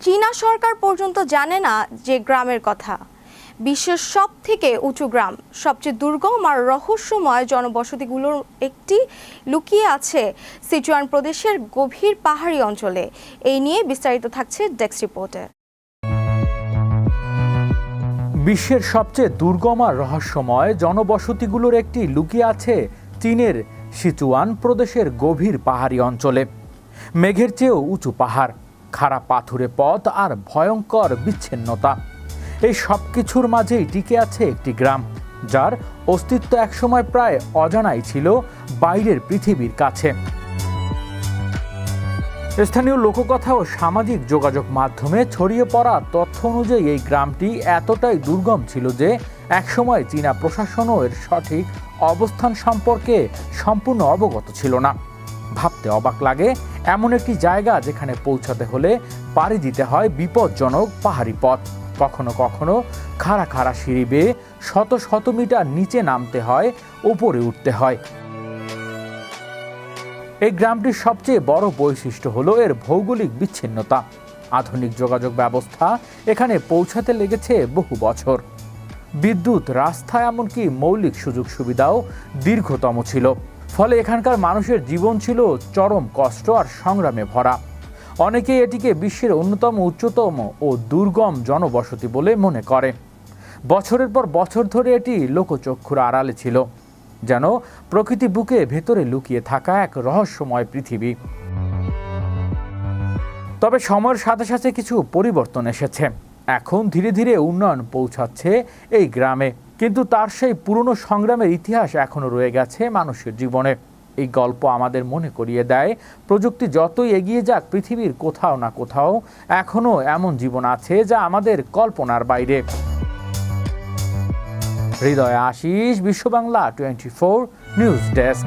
চীনা সরকার পর্যন্ত জানে না যে গ্রামের কথা। বিশ্বের সব থেকে উঁচু গ্রাম, সবচেয়ে দুর্গম আর রহস্যময় জনবসতিগুলোর একটি লুকিয়ে আছে সিচুয়ান প্রদেশের গভীর পাহাড়ি অঞ্চলে। এই নিয়ে বিস্তারিত থাকছে ডেস্ক রিপোর্টে। বিশ্বের সবচেয়ে দুর্গম আর রহস্যময় জনবসতিগুলোর একটি লুকিয়ে আছে চীনের সিচুয়ান প্রদেশের গভীর পাহাড়ি অঞ্চলে। মেঘের চেয়েও উঁচু পাহাড়, খাড়া পাথুরে পথ আর ভয়ঙ্কর বিচ্ছিন্নতা, এই সব কিছুর মাঝেই টিকে আছে একটি গ্রাম যার অস্তিত্ব একসময় প্রায় অজানাই ছিল বাইরের পৃথিবীর কাছে। স্থানীয় লোককথা ও সামাজিক যোগাযোগ মাধ্যমে ছড়িয়ে পড়া তথ্য অনুযায়ী এই গ্রামটি এতটাই দুর্গম ছিল যে একসময় চীনা প্রশাসনও এর সঠিক অবস্থান সম্পর্কে সম্পূর্ণ অবগত ছিল না। ভাবতে অবাক লাগে, এমন একটি জায়গা যেখানে পৌঁছাতে হলে পাড়ি দিতে হয় বিপজ্জনক পাহাড়ি পথ, কখনো কখনো খাড়া খাড়া সিঁড়ি বেয়ে শত শত মিটার নিচে নামতে হয়, উপরে উঠতে হয়। এই গ্রামটির সবচেয়ে বড় বৈশিষ্ট্য হলো এর ভৌগোলিক বিচ্ছিন্নতা। আধুনিক যোগাযোগ ব্যবস্থা এখানে পৌঁছাতে লেগেছে বহু বছর। বিদ্যুৎ, রাস্তা, এমনকি মৌলিক সুযোগ সুবিধাও দীর্ঘতম ছিল। ফলে এখানকার মানুষের জীবন ছিল চরম কষ্ট আর সংগ্রামে ভরা। অনেকেই এটিকে বিশ্বের অন্যতম উচ্চতম ও দুর্গম জনবসতি বলে মনে করে। বছরের পর বছর ধরে এটি লোকচক্ষুর আড়ালে ছিল, যেন প্রকৃতি বুকে ভেতরে লুকিয়ে থাকা এক রহস্যময় পৃথিবী। তবে সময়ের সাথে সাথে কিছু পরিবর্তন এসেছে। এখন ধীরে ধীরে উন্নয়ন পৌঁছাচ্ছে এই গ্রামে, কিন্তু তার সেই পুরনো সংগ্রামের ইতিহাস এখনো রয়ে গেছে মানুষের জীবনে। এই গল্প আমাদের মনে করিয়ে দেয়, প্রযুক্তি যতই এগিয়ে যাক, পৃথিবীর কোথাও না কোথাও এখনো এমন জীবন আছে যা আমাদের কল্পনার বাইরে। হৃদয় আশিস, বিশ্ব বাংলা 24 নিউজ ডেস্ক।